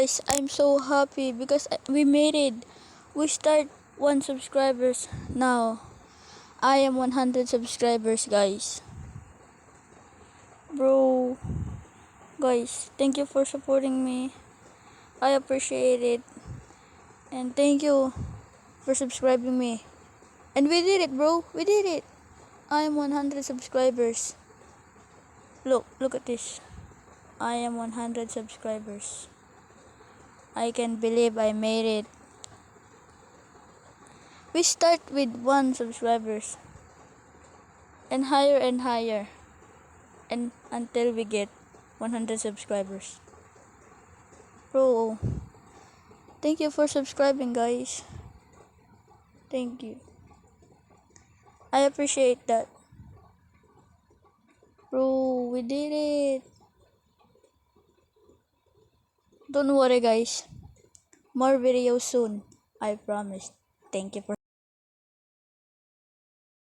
guys, I'm so happy because we made it. We start 1 subscribers now. I am 100 subscribers, guys. Bro, guys, thank you for supporting me. I appreciate it. And thank you for subscribing me. And we did it, bro. We did it. I am 100 subscribers. Look at this. I am 100 subscribers. I can't believe I made it. We start with 1 subscribers and higher and until we get 100 subscribers. Bro, thank you for subscribing, guys. Thank you. I appreciate that. Bro, we did it. Don't worry, guys. More videos soon. I promise. Thank you for